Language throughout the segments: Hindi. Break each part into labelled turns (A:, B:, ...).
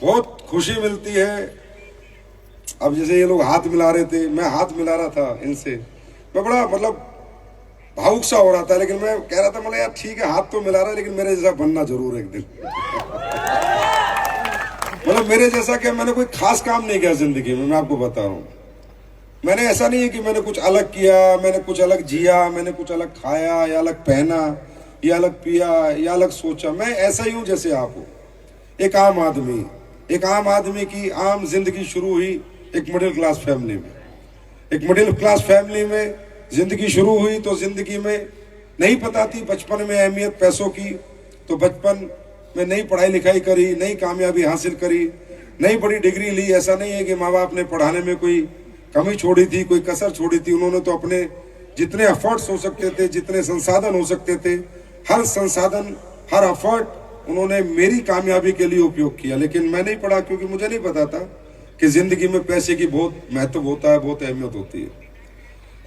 A: बहुत खुशी मिलती है। अब जैसे ये लोग हाथ मिला रहे थे, मैं हाथ मिला रहा था इनसे, मैं बड़ा मतलब भावुक सा हो रहा था, लेकिन मैं कह रहा था मतलब यार ठीक है हाथ तो मिला रहा है, लेकिन मेरे जैसा बनना जरूर एक दिन। मतलब मेरे जैसा क्या, मैंने कोई खास काम नहीं किया जिंदगी में, मैं आपको बता रहा हूँ। मैंने ऐसा नहीं है कि मैंने कुछ अलग किया, मैंने कुछ अलग जिया, मैंने कुछ अलग खाया या अलग पहना या अलग पिया या अलग सोचा। मैं ऐसा ही हूं जैसे आप हो, एक आम आदमी। एक आम आदमी की आम जिंदगी शुरू हुई एक मिडिल क्लास फैमिली में। एक मिडिल क्लास फैमिली में जिंदगी शुरू हुई तो जिंदगी में नहीं पता थी बचपन में अहमियत पैसों की। तो बचपन में नई पढ़ाई लिखाई करी, नई कामयाबी हासिल करी, नई बड़ी डिग्री ली। ऐसा नहीं है कि माँ बाप ने पढ़ाने में कोई कमी छोड़ी थी, कोई कसर छोड़ी थी। उन्होंने तो अपने जितने एफर्ट्स हो सकते थे, जितने संसाधन हो सकते थे, हर संसाधन, हर एफर्ट उन्होंने मेरी कामयाबी के लिए उपयोग किया। लेकिन मैं नहीं पढ़ा क्योंकि मुझे नहीं पता था कि जिंदगी में पैसे की बहुत महत्व होता है, बहुत अहमियत होती है।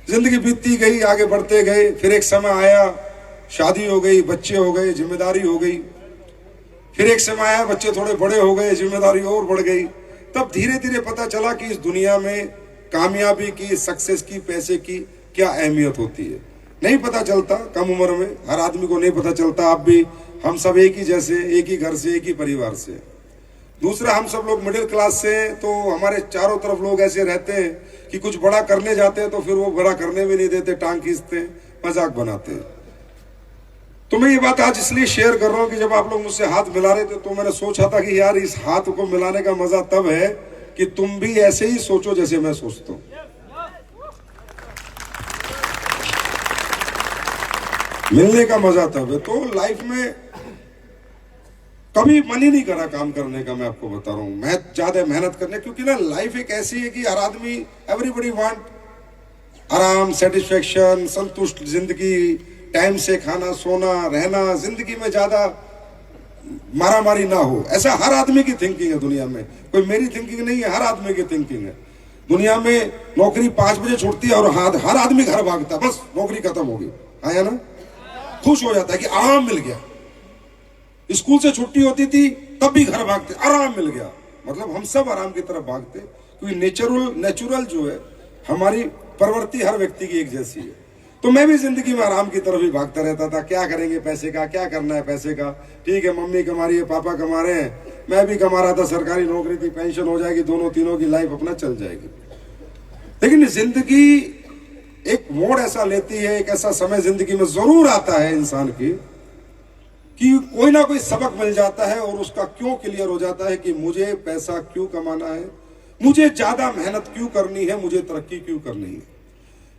A: जिंदगी बीतती गई, आगे बढ़ते गए। फिर एक समय आया, शादी हो गई, बच्चे हो गए, जिम्मेदारी हो गई। फिर एक समय आया, बच्चे थोड़े बड़े हो गए, जिम्मेदारी और बढ़ गई। तब धीरे धीरे पता चला कि इस दुनिया में कामयाबी की, सक्सेस की, पैसे की क्या अहमियत होती है। नहीं पता चलता, कम उम्र में हर आदमी को नहीं पता चलता। आप भी, हम सब एक ही जैसे, एक ही घर से, एक ही परिवार से। दूसरा, हम सब लोग मिडिल क्लास से हैं, तो हमारे चारों तरफ लोग ऐसे रहते हैं कि कुछ बड़ा करने जाते हैं तो फिर वो बड़ा करने भी नहीं देते, टांग खींचते, मजाक बनाते हैं। तो मैं ये बात आज इसलिए शेयर कर रहा हूं कि जब आप लोग मुझसे हाथ मिला रहे थे तो मैंने सोचा था कि यार इस हाथ को मिलाने का मजा तब है कि तुम भी ऐसे ही सोचो जैसे मैं सोचता हूं। मिलने का मजा तब है। तो लाइफ में कभी मन ही नहीं करा काम करने का, मैं आपको बता रहा हूं। मैं ज्यादा मेहनत करने, क्योंकि ना लाइफ एक ऐसी है कि हर आदमी, एवरीबॉडी वांट आराम, सेटिस्फेक्शन, संतुष्ट जिंदगी, टाइम से खाना, सोना, रहना, जिंदगी में ज्यादा मारामारी ना हो, ऐसा हर आदमी की थिंकिंग है दुनिया में। कोई मेरी थिंकिंग नहीं है, हर आदमी की थिंकिंग है। दुनिया में नौकरी 5 बजे छूटती है और हर आदमी घर भागता है, बस नौकरी खत्म होगी, आया ना, खुश हो जाता है कि आराम मिल गया। स्कूल से छुट्टी होती थी तब भी घर भागते, आराम मिल गया। मतलब हम सब आराम की तरफ भागते, क्योंकि नेचुरल जो है, हमारी प्रवृत्ति हर व्यक्ति की एक जैसी है। तो मैं भी जिंदगी में आराम की तरफ ही भागता रहता था। क्या करेंगे पैसे का, क्या करना है पैसे का, ठीक है मम्मी कमा रही है, पापा कमा रहे हैं, मैं भी कमा रहा था, सरकारी नौकरी थी, पेंशन हो जाएगी, दोनों तीनों की लाइफ अपना चल जाएगी। लेकिन जिंदगी एक मोड़ ऐसा लेती है, एक ऐसा समय जिंदगी में जरूर आता है इंसान की कि कोई ना कोई सबक मिल जाता है और उसका क्यों क्लियर हो जाता है कि मुझे पैसा क्यों कमाना है, मुझे ज्यादा मेहनत क्यों करनी है, मुझे तरक्की क्यों करनी है।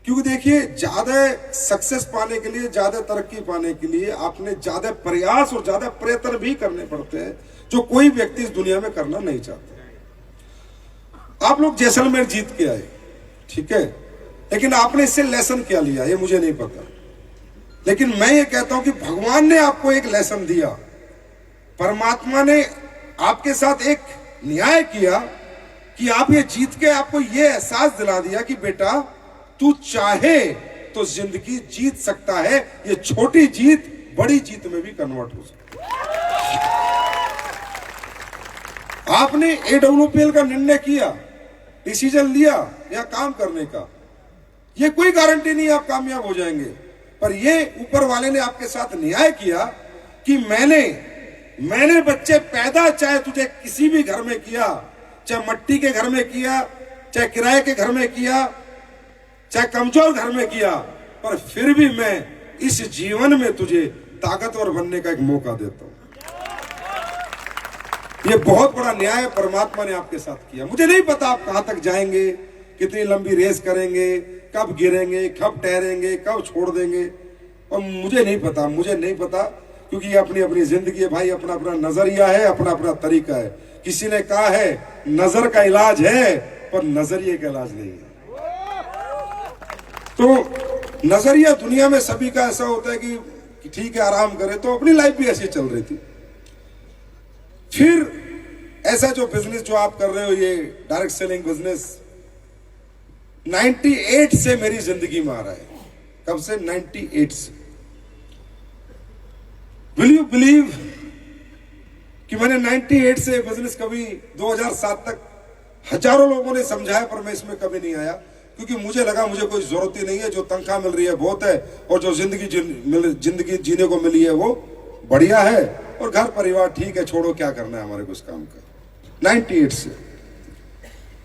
A: क्योंकि देखिए, ज्यादा सक्सेस पाने के लिए, ज्यादा तरक्की पाने के लिए आपने ज्यादा प्रयास और ज्यादा प्रयत्न भी करने पड़ते हैं, जो कोई व्यक्ति इस दुनिया में करना नहीं चाहता। आप लोग जैसलमेर जीत के आए, ठीक है, लेकिन आपने इससे लेसन क्या लिया ये मुझे नहीं पता। लेकिन मैं ये कहता हूं कि भगवान ने आपको एक लेसन दिया, परमात्मा ने आपके साथ एक न्याय किया कि आप ये जीत के आपको ये एहसास दिला दिया कि बेटा तू चाहे तो जिंदगी जीत सकता है। ये छोटी जीत बड़ी जीत में भी कन्वर्ट हो सकती है। आपने AWPL का निर्णय किया, डिसीजन लिया या काम करने का, ये कोई गारंटी नहीं आप कामयाब हो जाएंगे, पर ये ऊपर वाले ने आपके साथ न्याय किया कि मैंने बच्चे पैदा चाहे तुझे किसी भी घर में किया, चाहे मट्टी के घर में किया, चाहे किराए के घर में किया, चाहे कमजोर घर में किया, पर फिर भी मैं इस जीवन में तुझे ताकतवर बनने का एक मौका देता हूं। ये बहुत बड़ा न्याय परमात्मा ने आपके साथ किया। मुझे नहीं पता आप कहां तक जाएंगे, कितनी लंबी रेस करेंगे, कब गिरेंगे, कब ठहरेंगे, कब छोड़ देंगे, और मुझे नहीं पता, क्योंकि ये अपनी अपनी जिंदगी है भाई, अपना अपना नजरिया है, अपना अपना तरीका है। किसी ने कहा है नजर का इलाज है, पर नजरिए का इलाज नहीं है। तो नजरिया दुनिया में सभी का ऐसा होता है कि ठीक है आराम करे, तो अपनी लाइफ भी ऐसी चल रही थी। फिर ऐसा जो बिजनेस जो आप कर रहे हो, ये डायरेक्ट सेलिंग बिजनेस 98 से मेरी जिंदगी में आ रहा है। कब से? 98 से। विल यू बिलीव कि मैंने 98 से बिजनेस कभी 2007 तक हजारों लोगों ने समझाया, पर मैं इसमें कभी नहीं आया, क्योंकि मुझे लगा मुझे कोई जरूरत ही नहीं है, जो तनख्वाह मिल रही है बहुत है, और जो जिंदगी जीने को मिली है वो बढ़िया है, और घर परिवार ठीक है, छोड़ो क्या करना है हमारे को इस काम का। 98 से,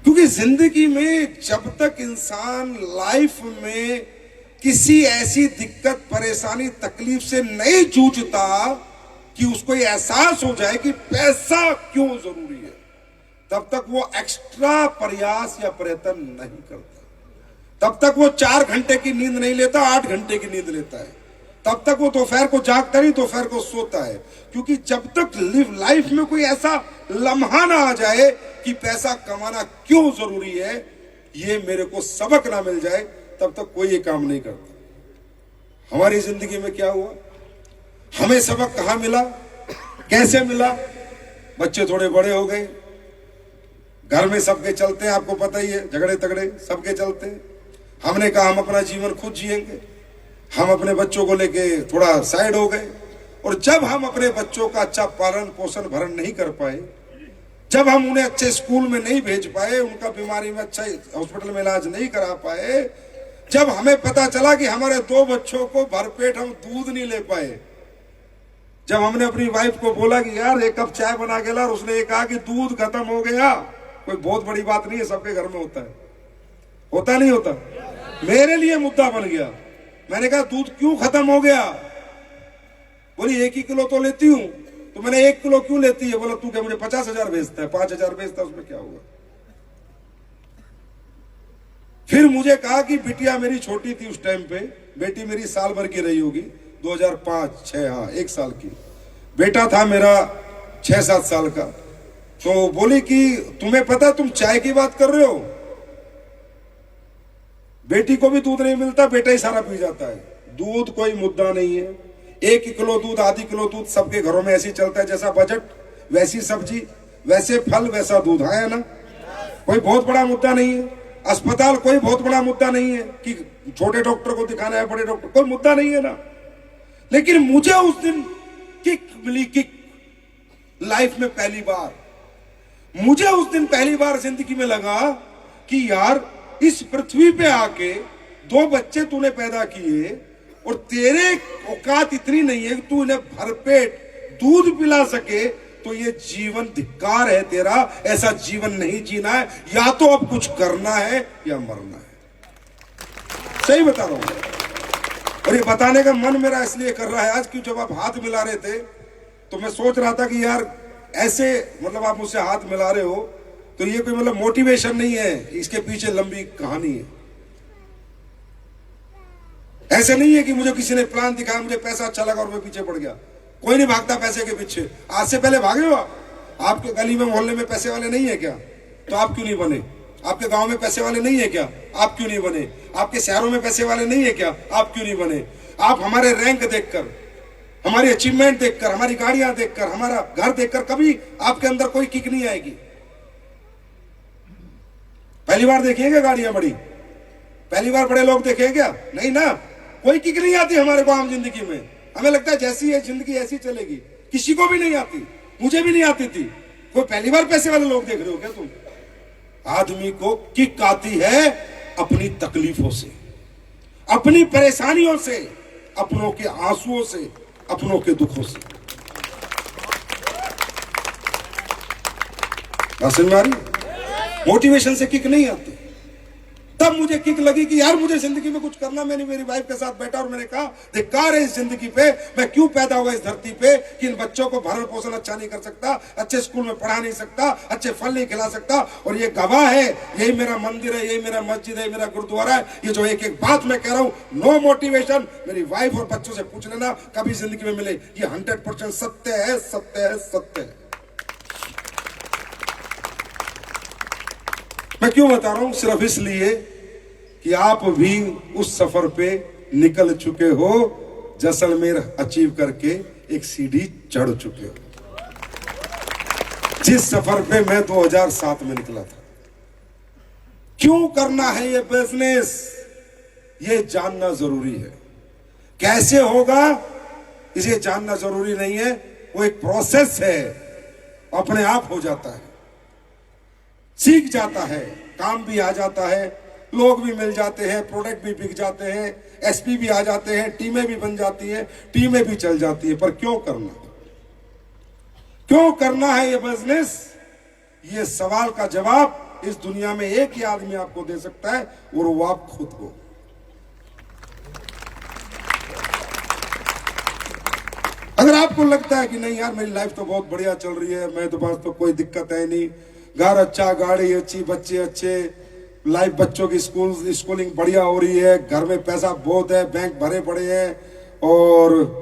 A: क्योंकि जिंदगी में जब तक इंसान लाइफ में किसी ऐसी दिक्कत परेशानी तकलीफ से नहीं जूझता कि उसको ये एहसास हो जाए कि पैसा क्यों जरूरी है, तब तक वो एक्स्ट्रा प्रयास या प्रयत्न नहीं करता। तब तक वो 4 घंटे की नींद नहीं लेता, 8 घंटे की नींद लेता है। तब तक वो दोपहर को जागता नहीं, दोपहर को सोता है, क्योंकि जब तक लाइफ में कोई ऐसा लम्हा ना आ जाए कि पैसा कमाना क्यों जरूरी है, ये मेरे को सबक ना मिल जाए, तब तक कोई ये काम नहीं करता। हमारी जिंदगी में क्या हुआ, हमें सबक कहां मिला, कैसे मिला? बच्चे थोड़े बड़े हो गए, घर में सबके चलते हैं, आपको पता ही है, झगड़े तगड़े सबके चलते हैं। हमने कहा हम अपना जीवन खुद जिएंगे, हम अपने बच्चों को लेके थोड़ा साइड हो गए, और जब हम अपने बच्चों का अच्छा पालन पोषण भरण नहीं कर पाए, जब हम उन्हें अच्छे स्कूल में नहीं भेज पाए, उनका बीमारी में अच्छा हॉस्पिटल में इलाज नहीं करा पाए, जब हमें पता चला कि हमारे 2 बच्चों को भरपेट हम दूध नहीं ले पाए, जब हमने अपनी वाइफ को बोला कि यार 1 कप चाय बना के ला, और उसने ये कहा कि दूध खत्म हो गया, कोई बहुत बड़ी बात नहीं है, सबके घर में होता है, होता नहीं होता, मेरे लिए मुद्दा बन गया। मैंने कहा दूध क्यों खत्म हो गया? बोली 1 ही किलो तो लेती हूं। तो मैंने 1 किलो क्यों लेती है? बोला तू क्या मुझे 50,000 भेजता है, 5,000 भेजता है, उसमें क्या हुआ? फिर मुझे कहा कि बिटिया मेरी छोटी थी उस टाइम पे, बेटी मेरी साल भर की रही होगी, 2005-6, हाँ 1 साल की, बेटा था मेरा 6-7 साल का। तो बोली कि तुम्हें पता तुम चाय की बात कर रहे हो, बेटी को भी दूध नहीं मिलता, बेटा ही सारा पी जाता है। दूध कोई मुद्दा नहीं है, 1 किलो दूध, आधी किलो दूध सबके घरों में ऐसे ही चलता है, जैसा बजट वैसी सब्जी, वैसे फल वैसा दूध, है ना? कोई बहुत बड़ा मुद्दा नहीं है। अस्पताल कोई बहुत बड़ा मुद्दा नहीं है कि छोटे डॉक्टर को दिखाना है, बड़े डॉक्टर, कोई मुद्दा नहीं है ना। लेकिन मुझे उस दिन किक मिली, किक लाइफ में पहली बार, मुझे उस दिन पहली बार जिंदगी में लगा कि यार इस पृथ्वी पे आके 2 बच्चे तूने पैदा किए, और तेरे औकात इतनी नहीं है कि तू इन्हें भरपेट दूध पिला सके, तो ये जीवन धिक्कार है तेरा, ऐसा जीवन नहीं जीना है, या तो अब कुछ करना है या मरना है। सही बता रहा हूं, और ये बताने का मन मेरा इसलिए कर रहा है आज कि जब आप हाथ मिला रहे थे तो मैं सोच रहा था कि यार ऐसे मतलब आप मुझसे हाथ मिला रहे हो तो ये कोई मतलब मोटिवेशन नहीं है, इसके पीछे लंबी कहानी है। ऐसे नहीं है कि मुझे किसी ने प्लान दिखाया, मुझे पैसा अच्छा लगा और मैं पीछे पड़ गया। कोई नहीं भागता पैसे के पीछे। आज से पहले भागे हो आपके गली में मोहल्ले में पैसे वाले नहीं है क्या? तो आप क्यों नहीं बने? आपके गांव में पैसे वाले नहीं है क्या? आप क्यों नहीं बने? आपके शहरों में पैसे वाले नहीं है क्या? आप क्यों नहीं बने? आप हमारे रैंक देखकर, हमारी अचीवमेंट देखकर, हमारी गाड़ियां देखकर, हमारा घर देखकर कभी आपके अंदर कोई किक नहीं आएगी। पहली बार देखिएगा गाड़ियां बड़ी, पहली बार बड़े लोग देखेंगे क्या? नहीं ना, कोई किक नहीं आती हमारे को आम जिंदगी में। हमें लगता है जैसी है जिंदगी ऐसी चलेगी, किसी को भी नहीं आती, मुझे भी नहीं आती थी। कोई पहली बार पैसे वाले लोग देख रहे हो क्या तुम? आदमी को किक आती है अपनी तकलीफों से, अपनी परेशानियों से, अपनों के आंसुओं से, अपनों के दुखों से। मोटिवेशन से किक नहीं आती। तब मुझे किक लगी कि यार मुझे जिंदगी में कुछ करना। मैंने मेरी वाइफ के साथ बैठा और मैंने कहा धिक्कार है इस जिंदगी पे, मैं क्यों पैदा हुआ इस धरती पे कि इन बच्चों को भरण पोषण अच्छा नहीं कर सकता, अच्छे स्कूल में पढ़ा नहीं सकता, अच्छे फल नहीं खिला सकता। और ये गवाह है, यही मेरा मंदिर है, यही मेरा मस्जिद है, मेरा गुरुद्वारा है। ये जो एक एक बात मैं कह रहा हूं, नो मोटिवेशन, मेरी वाइफ और बच्चों से पूछ लेना, कभी जिंदगी में मिले। ये 100% सत्य है, सत्य है, सत्य है। मैं क्यों बता रहा हूं? सिर्फ इसलिए कि आप भी उस सफर पे निकल चुके हो, जैसलमेर अचीव करके एक सीढ़ी चढ़ चुके हो। जिस सफर पे मैं 2007 में निकला था। क्यों करना है ये बिजनेस, ये जानना जरूरी है। कैसे होगा इसे जानना जरूरी नहीं है, वो एक प्रोसेस है। अपने आप हो जाता है, सीख जाता है, काम भी आ जाता है, लोग भी मिल जाते हैं, प्रोडक्ट भी बिक जाते हैं, एसपी भी आ जाते हैं, टीमें भी बन जाती हैं, टीमें भी चल जाती है। पर क्यों करना, क्यों करना है ये बिजनेस? ये सवाल का जवाब इस दुनिया में एक ही आदमी आपको दे सकता है, और वो आप खुद हो। अगर आपको लगता है कि नहीं यार मेरी लाइफ तो बहुत बढ़िया चल रही है, मैं तो पास तो कोई दिक्कत है नहीं, घर अच्छा, गाड़ी अच्छी, बच्चे अच्छे, लाइफ बच्चों की स्कूलिंग बढ़िया हो रही है, घर में पैसा बहुत है, बैंक भरे पड़े हैं, और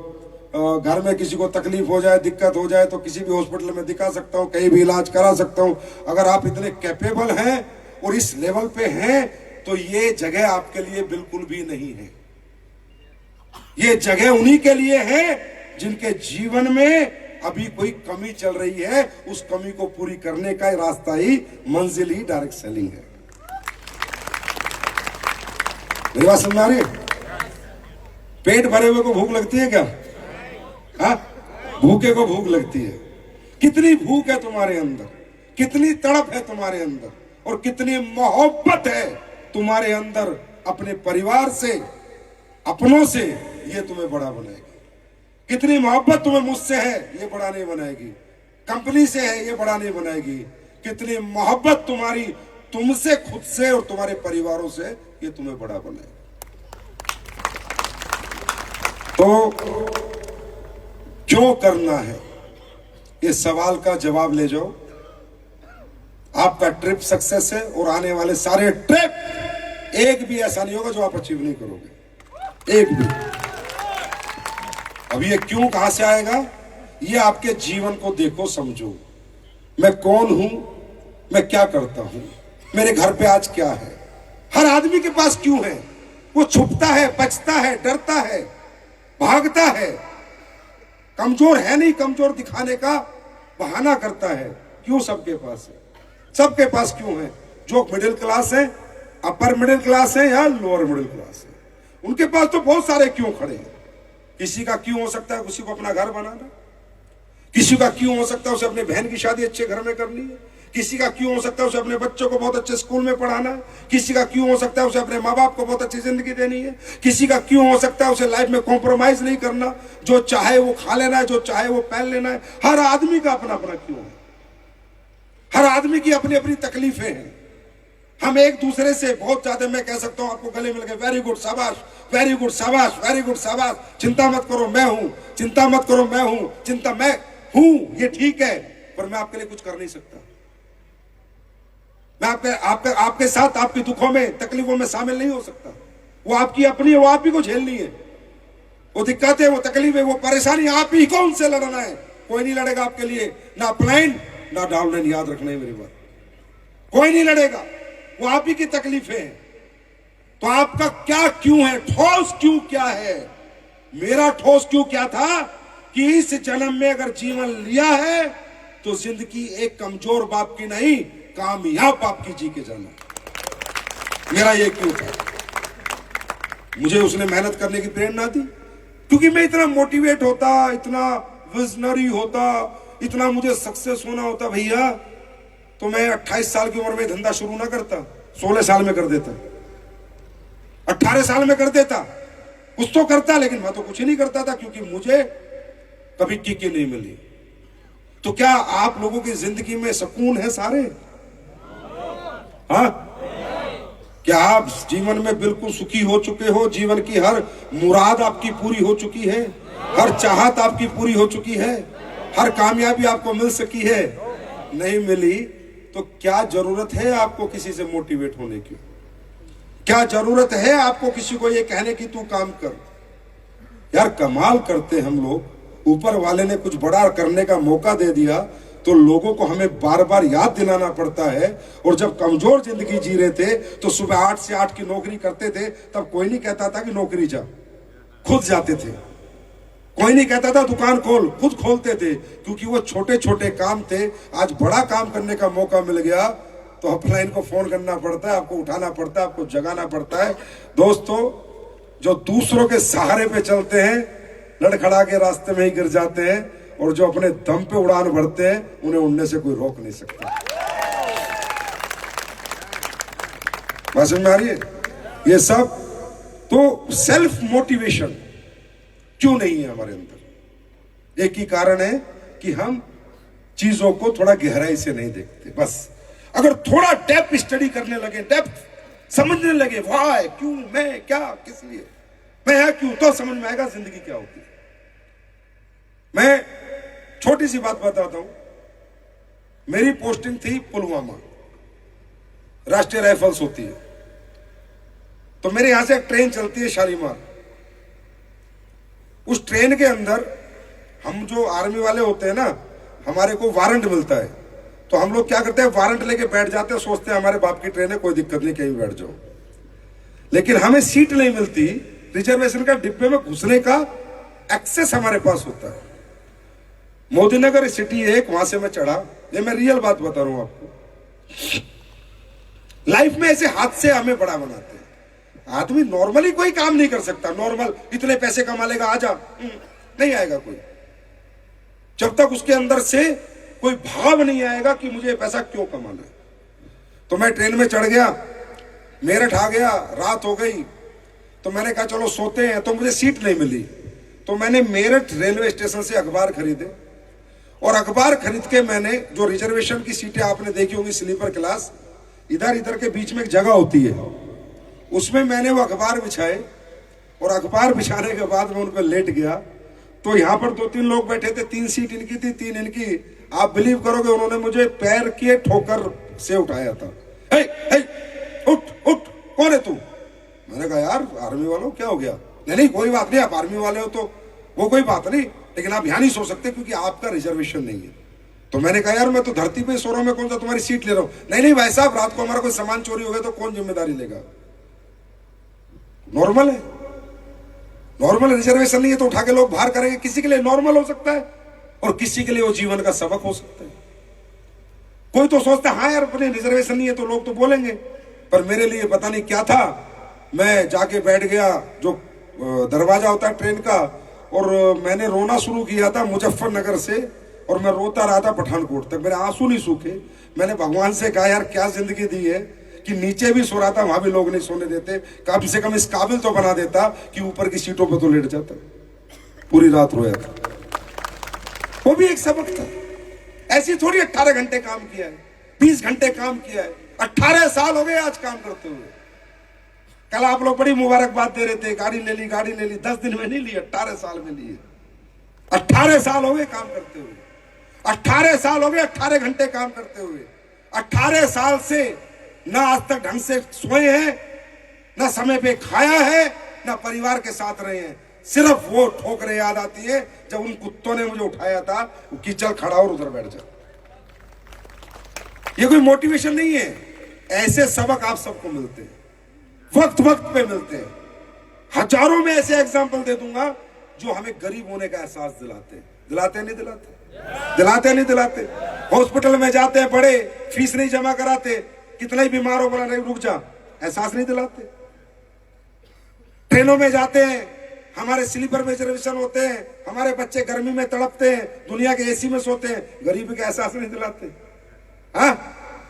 A: घर में किसी को तकलीफ हो जाए, दिक्कत हो जाए तो किसी भी हॉस्पिटल में दिखा सकता हूँ, कहीं भी इलाज करा सकता हूँ। अगर आप इतने कैपेबल हैं और इस लेवल पे हैं तो ये जगह आपके लिए बिल्कुल भी नहीं है। ये जगह उन्हीं के लिए है जिनके जीवन में अभी कोई कमी चल रही है, उस कमी को पूरी करने का रास्ता ही मंजिल ही डायरेक्ट सेलिंग है। मेरी बात समझ आ रही है? पेट भरे हुए को भूख लगती है क्या? हाँ, भूखे को भूख लगती है। कितनी भूख है तुम्हारे अंदर, कितनी तड़प है तुम्हारे अंदर, और कितनी मोहब्बत है तुम्हारे अंदर अपने परिवार से, अपनों से, ये तुम्हें बड़ा बनाएगी। कितनी मोहब्बत तुम्हें मुझसे है, ये बड़ा नहीं बनाएगी। कंपनी से है, ये बड़ा नहीं बनाएगी। कितनी मोहब्बत तुम्हारी तुमसे, खुद से और तुम्हारे परिवारों से, ये तुम्हें बड़ा बनाएगी। तो क्यों करना है, इस सवाल का जवाब ले जाओ, आपका ट्रिप सक्सेस है। और आने वाले सारे ट्रिप एक भी ऐसा नहीं होगा जो आप अचीव नहीं करोगे, एक भी। अब ये क्यों कहां से आएगा? ये आपके जीवन को देखो, समझो, मैं कौन हूं, मैं क्या करता हूं, मेरे घर पे आज क्या है। हर आदमी के पास क्यों है? वो छुपता है, बचता है, डरता है, भागता है, कमजोर है नहीं, कमजोर दिखाने का बहाना करता है। क्यों सबके पास है? सबके पास क्यों है? जो मिडिल क्लास है, अपर मिडिल क्लास है या लोअर मिडिल क्लास है, उनके पास तो बहुत सारे क्यों खड़े हैं। किसी का क्यों हो सकता है किसी को अपना घर बनाना, किसी का क्यों हो सकता है उसे अपने बहन की शादी अच्छे घर में करनी है, किसी का क्यों हो सकता है उसे अपने बच्चों को बहुत अच्छे स्कूल में पढ़ाना है, किसी का क्यों हो सकता है उसे अपने माँ बाप को बहुत अच्छी जिंदगी देनी है, किसी का क्यों हो सकता है उसे लाइफ में कॉम्प्रोमाइज नहीं करना, जो चाहे वो खा लेना है, जो चाहे वो पहन लेना है। हर आदमी का अपना अपना क्यों है, हर आदमी की अपनी अपनी तकलीफें हैं। हम एक दूसरे से बहुत ज्यादा, मैं कह सकता हूं आपको गले मिल गए, वेरी गुड शाबाश, वेरी गुड शाबाश, वेरी गुड शाबाश, चिंता मत करो मैं हूं, चिंता मत करो मैं हूं, चिंता मैं हूं, ये ठीक है, पर मैं आपके लिए कुछ कर नहीं सकता। मैं आपके साथ आपके दुखों में, तकलीफों में शामिल नहीं हो सकता। वो आपकी अपनी है, वो आप ही को झेलनी है। वो दिक्कत है, वो तकलीफ है, वो परेशानी आप ही को उनसे लड़ना है। कोई नहीं लड़ेगा आपके लिए, ना अपलाइन ना डाउनलाइन, याद रखना है मेरी बात, कोई नहीं लड़ेगा। वो आप ही की तकलीफें हैं। तो आपका क्या क्यों है, ठोस क्यों क्या है? मेरा ठोस क्यों क्या था कि इस जन्म में अगर जीवन लिया है तो जिंदगी एक कमजोर बाप की नहीं, कामयाब बाप की जी के जाना। मेरा ये क्यों था। मुझे उसने मेहनत करने की प्रेरणा दी, क्योंकि मैं इतना मोटिवेट होता, इतना विजनरी होता, इतना मुझे सक्सेस होना होता भैया, तो मैं 28 साल की उम्र में धंधा शुरू ना करता, 16 साल में कर देता, 18 साल में कर देता, कुछ तो करता। लेकिन मैं तो कुछ ही नहीं करता था, क्योंकि मुझे कभी किक नहीं मिली। तो क्या आप लोगों की जिंदगी में सुकून है सारे? हाँ, क्या आप जीवन में बिल्कुल सुखी हो चुके हो? जीवन की हर मुराद आपकी पूरी हो चुकी है, हर चाहत आपकी पूरी हो चुकी है, हर कामयाबी आपको मिल सकी है? नहीं मिली तो क्या जरूरत है आपको किसी से मोटिवेट होने की? क्या जरूरत है आपको किसी को ये कहने की तू काम कर? यार कमाल करते हम लोग, ऊपर वाले ने कुछ बड़ा करने का मौका दे दिया तो लोगों को हमें बार बार याद दिलाना पड़ता है। और जब कमजोर जिंदगी जी रहे थे तो सुबह 8 से 8 की नौकरी करते थे, तब कोई नहीं कहता था कि नौकरी जा, खुद जाते थे। कोई नहीं कहता था दुकान खोल, खुद खोलते थे, क्योंकि वो छोटे छोटे काम थे। आज बड़ा काम करने का मौका मिल गया तो अपलाइन को फोन करना पड़ता है, आपको उठाना पड़ता है, आपको जगाना पड़ता है। दोस्तों, जो दूसरों के सहारे पे चलते हैं लड़खड़ा के रास्ते में ही गिर जाते हैं, और जो अपने दम पे उड़ान भरते हैं उन्हें उड़ने से कोई रोक नहीं सकता। बात समझ में आ रही है? ये सब तो सेल्फ मोटिवेशन क्यों नहीं है हमारे अंदर? एक ही कारण है कि हम चीजों को थोड़ा गहराई से नहीं देखते। बस अगर थोड़ा डेप्थ स्टडी करने लगे, डेप्थ समझने लगे, वाह क्यों, मैं क्या, किस लिए, मैं यहां क्यों, तो समझ में आएगा जिंदगी क्या होती है। मैं छोटी सी बात बताता हूं। मेरी पोस्टिंग थी पुलवामा, राष्ट्रीय राइफल्स होती है। तो मेरे यहां से एक ट्रेन चलती है शालीमार। उस ट्रेन के अंदर हम जो आर्मी वाले होते हैं ना, हमारे को वारंट मिलता है। तो हम लोग क्या करते हैं, वारंट लेके बैठ जाते हैं, सोचते हैं हमारे बाप की ट्रेन है, कोई दिक्कत नहीं, कहीं बैठ जाओ। लेकिन हमें सीट नहीं मिलती। रिजर्वेशन का डिब्बे में घुसने का एक्सेस हमारे पास होता है। मोदीनगर सिटी एक, वहां से मैं चढ़ा। ये मैं रियल बात बता रहा हूं आपको। लाइफ में ऐसे हादसे हमें बड़ा बनाते हैं। आदमी नॉर्मली कोई काम नहीं कर सकता। नॉर्मल इतने पैसे कमा लेगा, आजा, नहीं आएगा कोई, जब तक उसके अंदर से कोई भाव नहीं आएगा कि मुझे पैसा क्यों कमाना है। तो मैं ट्रेन में चढ़ गया, मेरठ आ गया, रात हो गई। तो मैंने कहा चलो सोते हैं। तो मुझे सीट नहीं मिली। तो मैंने मेरठ रेलवे स्टेशन से अखबार खरीदे, और अखबार खरीद के मैंने, जो रिजर्वेशन की सीटें आपने देखी होंगी स्लीपर क्लास, इधर इधर के बीच में एक जगह होती है, उसमें मैंने वो अखबार बिछाए। और अखबार बिछाने के बाद मैं उन पर लेट गया। तो यहां पर 2-3 लोग बैठे थे, 3 सीट इनकी थी, 3 इनकी। आप बिलीव करोगे, उन्होंने मुझे पैर के ठोकर से उठाया था। हे, हे, उठ उठ, कौन है तू? मैंने कहा यार आर्मी वालों क्या हो गया? नहीं कोई बात नहीं, आप आर्मी वाले हो तो वो कोई बात नहीं, लेकिन आप यहां नहीं सो सकते क्योंकि आपका रिजर्वेशन नहीं है। तो मैंने कहा यार मैं तो धरती पे सो रहा हूं, मैं कौन सा तुम्हारी सीट ले रहा हूं? नहीं भाई साहब, रात को हमारा कोई सामान चोरी हो गया तो कौन जिम्मेदारी लेगा? नॉर्मल है, नॉर्मल रिजर्वेशन नहीं है तो उठा के लोग बाहर करेंगे। किसी के लिए नॉर्मल हो सकता है और किसी के लिए वो जीवन का सबक हो सकता है। कोई तो सोचता है हाँ यार अपने रिजर्वेशन नहीं है तो लोग तो बोलेंगे, पर मेरे लिए पता नहीं क्या था। मैं जाके बैठ गया जो दरवाजा होता है ट्रेन का, और मैंने रोना शुरू किया था मुजफ्फरनगर से, और मैं रोता रहा था पठानकोट तक। मेरे आंसू नहीं सूखे। मैंने भगवान से कहा यार क्या जिंदगी दी है कि नीचे भी सो रहा था, वहां भी लोग नहीं सोने देते। कम से कम इस काबिल तो बना देता कि ऊपर की सीटों पर तो लेट जाता। पूरी रात रोया था। वो भी एक सबक था। ऐसी थोड़ी 18 घंटे काम किया है, 20 घंटे काम किया है। 18 साल हो गए आज काम करते हुए। कल आप लोग बड़ी मुबारकबाद दे रहे थे, गाड़ी ले ली, गाड़ी ले ली। 10 दिन में नहीं ली, 18 साल में ली है। 18 साल हो गए काम करते हुए। 18 साल हो गए 18 घंटे काम करते हुए। 18 साल से ना आज तक ढंग से सोए हैं, ना समय पे खाया है, ना परिवार के साथ रहे हैं। सिर्फ वो ठोकरें याद आती है जब उन कुत्तों ने मुझे उठाया था कि चल खड़ा और उधर बैठ जा। ये कोई मोटिवेशन नहीं है। ऐसे सबक आप सबको मिलते हैं, वक्त वक्त पे मिलते हैं। हजारों में ऐसे एग्जाम्पल दे दूंगा जो हमें गरीब होने का एहसास दिलाते हैं। दिलाते नहीं दिलाते? दिलाते नहीं दिलाते? हॉस्पिटल में जाते हैं, बड़े फीस नहीं जमा कराते, कितना ही बीमार हो बोला नहीं रुक जा, एहसास नहीं दिलाते? ट्रेनों में जाते हैं, हमारे स्लीपर में रिजर्वेशन होते हैं, हमारे बच्चे गर्मी में तड़पते हैं, दुनिया के एसी में सोते हैं, गरीबी का एहसास नहीं दिलाते? हाँ,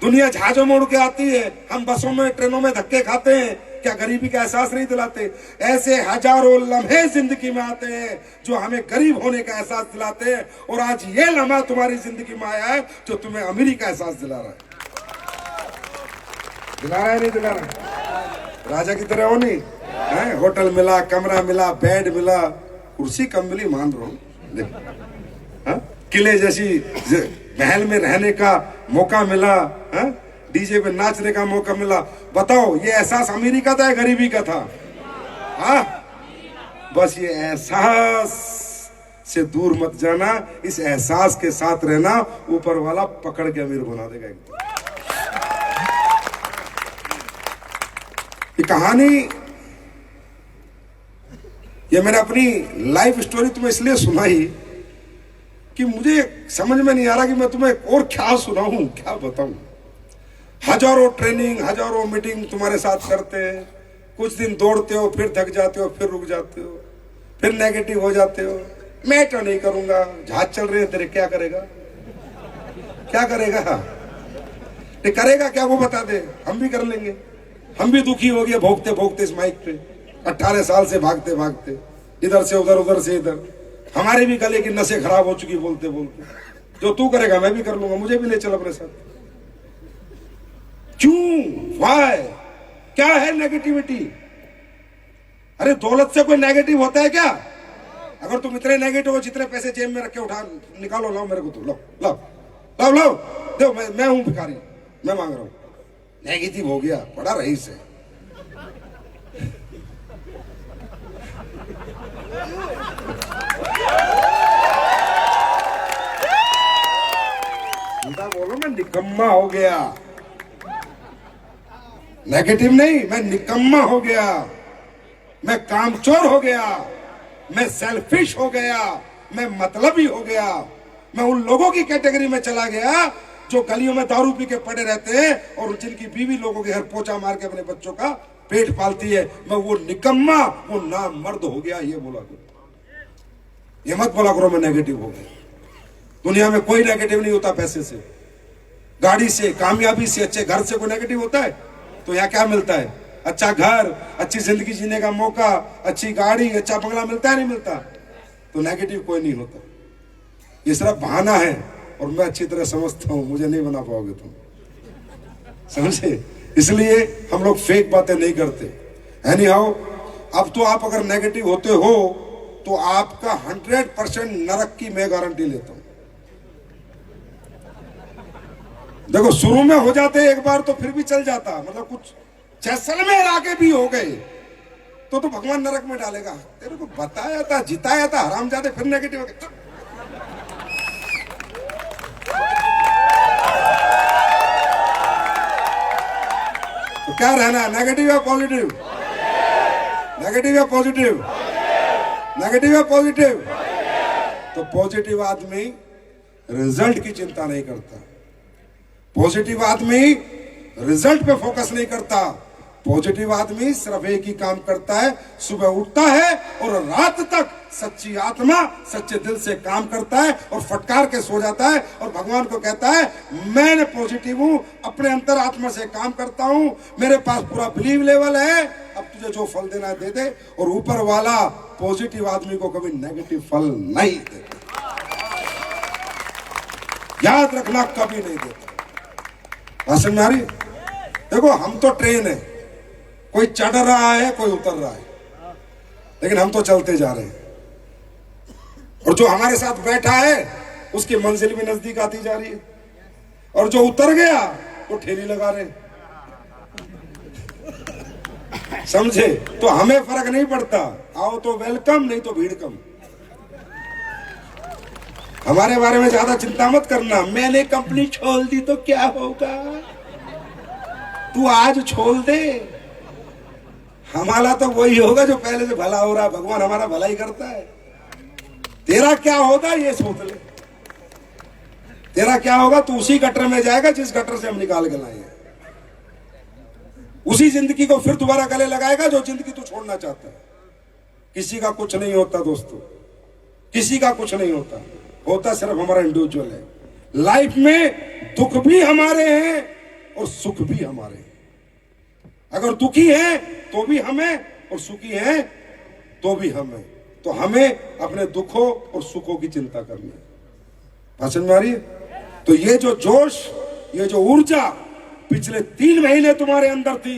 A: दुनिया जहाजों में उड़ के आती है, हम बसों में ट्रेनों में धक्के खाते हैं, क्या गरीबी का एहसास नहीं दिलाते? ऐसे हजारों लम्हे जिंदगी में आते हैं जो हमें गरीब होने का एहसास दिलाते हैं। और आज ये लम्हा तुम्हारी जिंदगी में आया है जो तुम्हें अमीरी का एहसास दिला रहा है। दिला रहा है नहीं दिला रहा? राजा की तरह हो नहीं है? होटल मिला, कमरा मिला, बेड मिला, कुर्सी कम मिली मान रहा हूं, किले जैसी महल में रहने का मौका मिला, डीजे पे नाचने का मौका मिला। बताओ ये एहसास अमीरी का था या गरीबी का था? हाँ, बस ये एहसास से दूर मत जाना, इस एहसास के साथ रहना। ऊपर वाला पकड़ के अमीर बना देगा एकदम। ये कहानी, ये मैंने अपनी लाइफ स्टोरी तुम्हें इसलिए सुनाई कि मुझे समझ में नहीं आ रहा कि मैं तुम्हें और क्या सुनाऊं, क्या बताऊं। हजारों ट्रेनिंग, हजारों मीटिंग तुम्हारे साथ करते हैं। कुछ दिन दौड़ते हो, फिर थक जाते हो, फिर रुक जाते हो, फिर नेगेटिव हो जाते हो, मैं तो नहीं करूंगा, जहाज चल रहे हैं तेरे, क्या करेगा, क्या करेगा, नहीं करेगा क्या वो बता दे, हम भी कर लेंगे। हम भी दुखी हो गए भोगते भोगते इस माइक पे, 18 साल से भागते भागते, इधर से उधर उधर से इधर। हमारे भी गले की नसें खराब हो चुकी बोलते बोलते। जो तू करेगा मैं भी कर लूंगा, मुझे भी ले चल अपने साथ। क्यों, वाई, क्या है नेगेटिविटी? अरे दौलत से कोई नेगेटिव होता है क्या? अगर तुम इतने नेगेटिव हो, जितने पैसे जेब में रखे उठा निकालो, लाओ मेरे को, तो लो लो लो लो, दो, मैं हूं भिखारी, मैं मांग रहा हूं। नेगेटिव हो गया, बड़ा रईस है। सीधा बोलो, मैं निकम्मा हो गया। नेगेटिव नहीं, मैं निकम्मा हो गया, मैं कामचोर हो गया, मैं सेल्फिश हो गया, मैं मतलबी हो गया। मैं उन लोगों की कैटेगरी में चला गया जो गलियों में दारू पी के पड़े रहते हैं और जिनकी बीवी लोगों के घर पोछा मार के अपने बच्चों का पेट पालती है। मैं वो निकम्मा, वो नामर्द हो गया, ये बोला करो। ये मत बोला करो मैं नेगेटिव हो गया। दुनिया में कोई नेगेटिव नहीं होता पैसे से, गाड़ी से, कामयाबी से, अच्छे घर से कोई नेगेटिव होता है? तो यहाँ क्या मिलता है? अच्छा घर, अच्छी जिंदगी जीने का मौका, अच्छी गाड़ी, अच्छा बंगला मिलता है, नहीं मिलता? तो नेगेटिव कोई नहीं होता, ये सिर्फ बहाना है। और मैं अच्छी तरह समझता हूं, मुझे नहीं बना पाओगे तुम, समझे? इसलिए हम लोग फेक बातें नहीं करते। एनी हाउ, अब तो आप अगर नेगेटिव होते हो तो आपका 100% नरक की मैं गारंटी लेता हूं। देखो शुरू में हो जाते एक बार तो फिर भी चल जाता, मतलब कुछ जैसलमेर आगे भी हो गए तो भगवान नरक में डालेगा। तेरे को बताया था, जिताया था, हरामजादे, फिर नेगेटिव हो गए। तो क्या रहना, नेगेटिव या पॉजिटिव? नेगेटिव या पॉजिटिव? नेगेटिव या पॉजिटिव? तो पॉजिटिव आदमी रिजल्ट की चिंता नहीं करता, पॉजिटिव आदमी रिजल्ट पे फोकस नहीं करता। पॉजिटिव आदमी सिर्फ एक ही काम करता है, सुबह उठता है और रात तक सच्ची आत्मा, सच्चे दिल से काम करता है और फटकार के सो जाता है और भगवान को कहता है मैं पॉजिटिव हूं, अपने अंतर आत्मा से काम करता हूं, मेरे पास पूरा बिलीव लेवल है, अब तुझे जो फल देना है दे दे। और ऊपर वाला पॉजिटिव आदमी को कभी नेगेटिव फल नहीं देता, याद रखना, कभी नहीं देता। समझ में आ रही? देखो हम तो ट्रेन है, कोई चढ़ रहा है कोई उतर रहा है, लेकिन हम तो चलते जा रहे हैं। और जो हमारे साथ बैठा है उसकी मंजिल भी नजदीक आती जा रही है, और जो उतर गया वो ठेली लगा रहे। समझे? तो हमें फर्क नहीं पड़ता, आओ तो वेलकम, नहीं तो भीड़ कम। हमारे बारे में ज्यादा चिंता मत करना। मैंने कंपनी छोड़ दी तो क्या होगा, तू आज छोड़ दे, हमारा तो वही होगा जो पहले से भला हो रहा। भगवान हमारा भला ही करता है। तेरा क्या होगा ये सोच ले, तेरा क्या होगा? तू उसी गटर में जाएगा जिस गटर से हम निकाल के लाए हैं, उसी जिंदगी को फिर दोबारा गले लगाएगा जो जिंदगी तू छोड़ना चाहता है। किसी का कुछ नहीं होता दोस्तों, किसी का कुछ नहीं होता, होता सिर्फ हमारा इंडिविजुअल है। लाइफ में दुख भी हमारे हैं और सुख भी हमारे हैं। अगर दुखी है तो भी हमें और सुखी है तो भी हमें। तो हमें अपने दुखों और सुखों की चिंता करनी है। भाषण में आ रही है? तो ये जो जोश, ये जो ऊर्जा पिछले 3 महीने तुम्हारे अंदर थी,